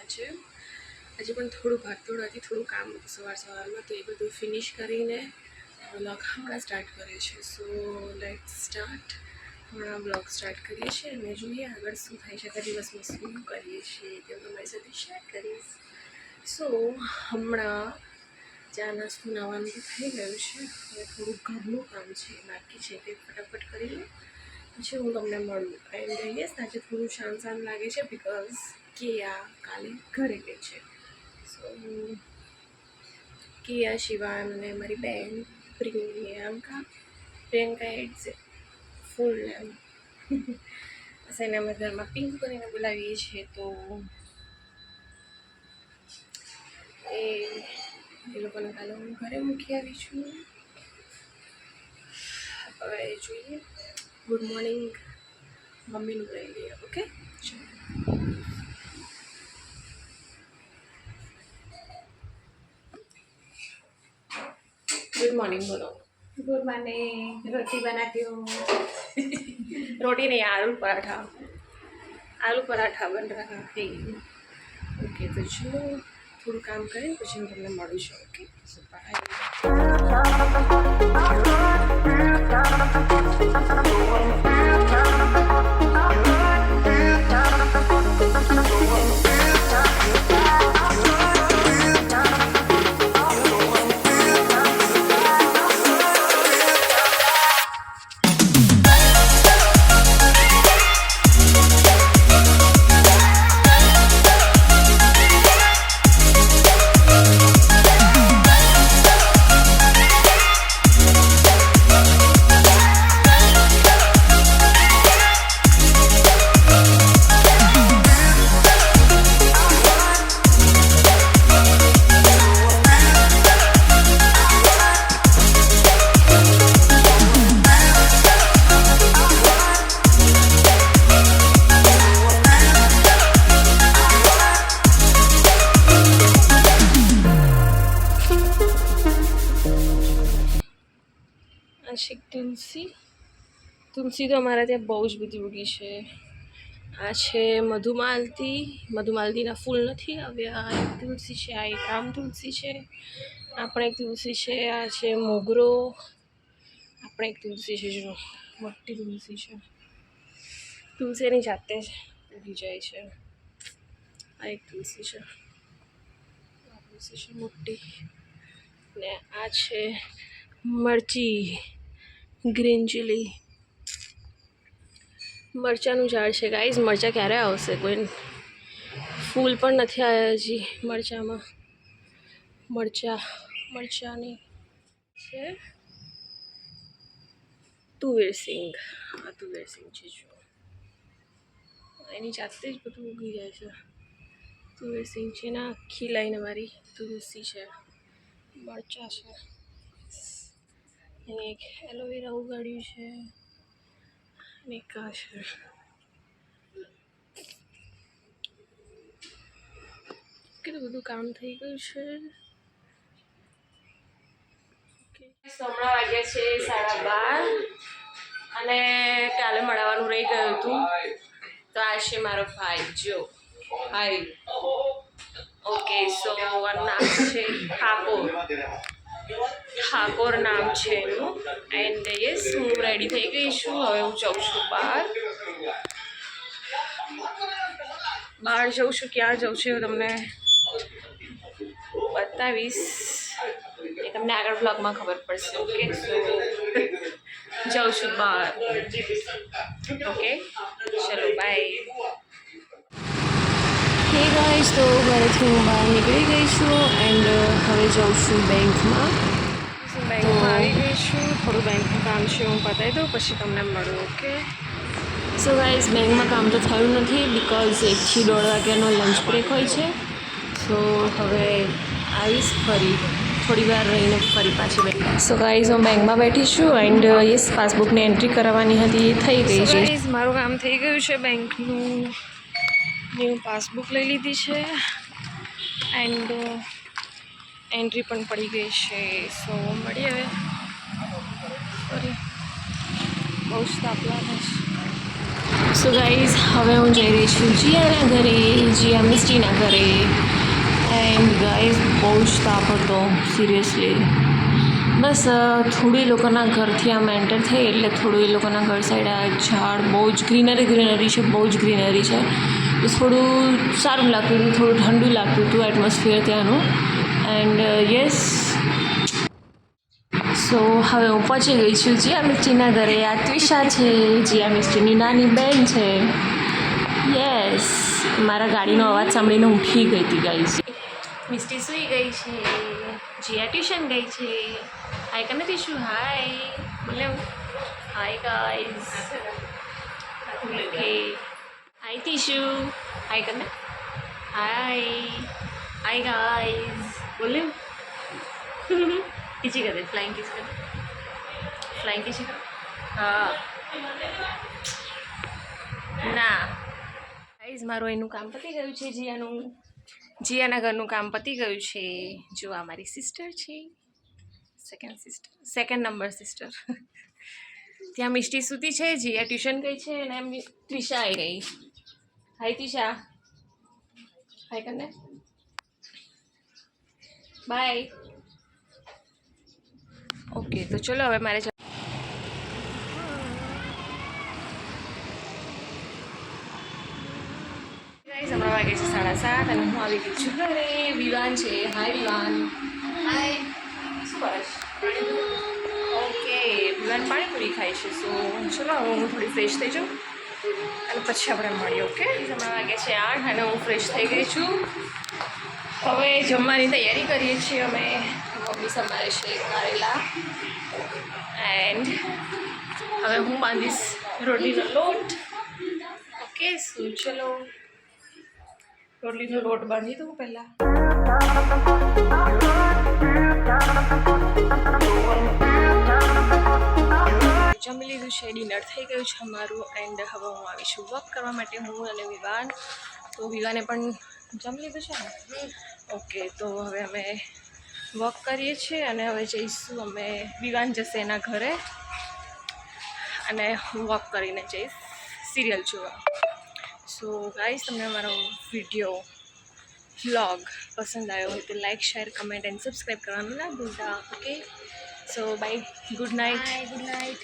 આજે પણ થોડું ભાગદોડ હતી, થોડું કામ હતું સવારમાં, તો એ બધું ફિનિશ કરીને વ્લોગ હમણાં સ્ટાર્ટ કરીએ છીએ. So let's start. હમણાં વ્લોગ સ્ટાર્ટ કરીએ છીએ અને જોઈએ આગળ શું થાય છે, આખા દિવસમાં શું કરીએ છીએ તે તમારી સાથે શેર કરીશ. સો હમણાં ચા નાસ્તો નાવાનું તો થઈ ગયું છે, હવે થોડું ઘરનું કામ છે બાકી છે તે ફટાફટ કરી લો, પછી હું તમને મળું. એન્ડ યસ, આજે થોડું શાંત લાગે છે બિકોઝ કિયા કાલે ઘરે ગઈ છે. સો કિયા, શિવાન અને મારી બેન પ્રિયંકા ઇટ્સ ફૂલ નેમ એને અમે ઘરમાં પિંક કરીને બોલાવીએ છીએ. તો એ લોકોને કાલે હું ઘરે મૂકી આવી છું. હવે જોઈએ. ગુડ મોર્નિંગ મમ્મીનું કહી દઈએ. ઓકે, गुड मॉर्निंग बोलो. Good morning. रोटी बनाती हूँ. रोटी नहीं, आलू पराठा बन रहा है. ओके, तो चलो थोड़ा काम करें પછી હું તમને મળું છું. Okay, so by. આશિક તુલસી તો અમારા ત્યાં બહુ જ બધી ઉગી છે. આ છે મધુમાલતીના ફૂલ નથી આવ્યા. આ એક તુલસી છે, આ એક રામ તુલસી છે, આ પણ એક તુલસી છે, આ છે મોગરો, આ પણ એક તુલસી છે, જો મોટી તુલસી છે. તુલસી એની જાતે જ ઉગી જાય છે. આ એક તુલસી છે, આ તુલસી છે મોટી, ને આ છે મરચી, ગ્રીન ચીલી, મરચાંનું ઝાડ છે. ગાઈઝ, મરચાં ક્યારે આવશે? કોઈ ફૂલ પણ નથી આવ્યા હજી મરચાંમાં. મરચાંની છે તુવેરસિંગ. આ તુવેરસિંગ છે, જો એની જાતે જ બધું ઉગી જાય છે. તુવેરસિંગ છે ને આખી લાઈન અમારી તુલસી છે. મરચાં છે, અને એક એલોવેરા ઉગાડ્યું છે, અને એક આ છે. કેટલું બધું કામ થઈ ગયું છે. હમણાં વાગ્યા છે 12:30 અને કાલે મળવાનું રહી ગયું હતું. તો આ છે મારો ભાઈ, જો ભાઈ. ઓકે, સો આનું નામ છે ઠાકોર નામ છે એનું. એન્ડ યસ, હું રેડી થઈ ગઈ છું. હવે હું જાઉં છું બહાર જાઉં છું. ક્યાં જાઉં છું તમને બતાવીશ, એ તમને આગળ બ્લોગમાં ખબર પડશે. ઓકે, સો જાઉં છું બહાર. ઓકે, ચલો બાય. હે ગાઈસ, તો ઘરેથી હું બહાર નીકળી ગઈ છું એન્ડ હવે જાઉં છું બેંકમાં. આવી ગઈ છું. થોડું બેંકનું કામ છે, હું પતાવી દઉં પછી તમને મળું. ઓકે, સો ગાઈસ, બેંકમાં કામ તો થયું નથી બિકોઝ 1 થી 1.5 વાગ્યાનો લંચ બ્રેક હોય છે. સો હવે આવીશ ફરી થોડી વાર રહીને ફરી પાછી બેઠી. સો ગાઈઝ, હું બેંકમાં બેઠી છું એન્ડ યસ, પાસબુકની એન્ટ્રી કરાવવાની હતી, એ થઈ ગઈ છે. ગાઈઝ, મારું કામ થઈ ગયું છે બેંકનું. હું પાસબુક લઈ લીધી છે એન્ડ એન્ટ્રી પણ પડી ગઈ છે. સો મળીએ હવે ફરી. બહુ જ તાપ લાગે છે. સો ગાઈઝ હવે હું જઈ રહી છું જીયાના ઘરે, જીયા મિસ્ટીના ઘરે. એન્ડ ગાઈઝ બહુ જ તાપ હતો સિરિયસલી. બસ થોડું એ લોકોના ઘરથી આમ એન્ટર થઈ એટલે થોડું એ લોકોના ઘર સાઈડ આ ઝાડ બહુ જ ગ્રીનરી છે, બહુ જ ગ્રીનરી છે. તો થોડું સારું લાગતું હતું, થોડું ઠંડુ લાગતું હતું એટમોસ્ફિયર ત્યાંનું. એન્ડ યસ, સો હવે હું પહોંચી ગઈ છું જીયા મિસ્ટીના ઘરે. આ ત્વિષા છે, જીયા મિસ્ટીની નાની બેન છે. યસ, મારા ગાડીનો અવાજ સાંભળીને ઉઠી ગઈ હતી ગાઈઝ. મિસ્ટી સૂઈ ગઈ છે, જીયા ટ્યુશન ગઈ છે. હાય કે નથી શું? હાય બોલે. Hi guys. ઓકે, હાય ટીશુ. હાય કરને. હાય ગાઈઝ બોલે. किसी कर दे, फ्लाइंग किस कर, फ्लाइंग किसी कर. હા ના ગાઈઝ, મારું એનું કામ પતી ગયું છે. જીયાના ઘરનું કામ પતી ગયું છે. જો આ મારી સિસ્ટર છે, સેકન્ડ નંબર સિસ્ટર. ત્યાં મિષ્ટી સૂતી છે, જીયા ટ્યુશન ગઈ છે અને એમ ત્રિષા આવી ગઈ. હાય ત્રિષા, હાય કરને. બાય. ઓકે, તો ચલો હવે મારે હમણાં વાગે છે 7:30 અને હું આવી ગઈ છું ઘરે. વિવાન છે. હાય વિવાન. હાય. શું કરે છે? ઓકે, વિવાન પાણીપુરી ખાય છે. સો ચલો હવે હું થોડી ફ્રેશ થઈ જાઉં અને પછી આપણે મળીએ. ઓકે, હમણાં વાગે છે 8 અને હું ફ્રેશ થઈ ગઈ છું. હવે જમવાની તૈયારી કરીએ છીએ અમે. મમ્મી સમારે છે કારેલા. એન્ડ હવે હું બાંધીશ રોટલીનો લોટ. ઓકે, શું ચલો રોટલીનો લોટ બાંધી દઉં પહેલાં. જમી લીધું છે, ડિનર થઈ ગયું છે અમારું. એન્ડ હવે હું આવી છું વોક કરવા માટે, હું અને વિવાન. તો વિવાને પણ જમી લીધું છે ને? ઓકે, તો હવે અમે વોક કરીએ છીએ અને હવે જઈશું અમે. વિવાન જશે એના ઘરે અને હું વોક કરીને જઈશ સિરિયલ જોવા. સો ગાઈઝ, તમને અમારો વિડીયો વ્લોગ પસંદ આવ્યો હોય તો like, share, comment and subscribe કરવાનું ના ભૂલતા. Okay, so bye, good night. Good night.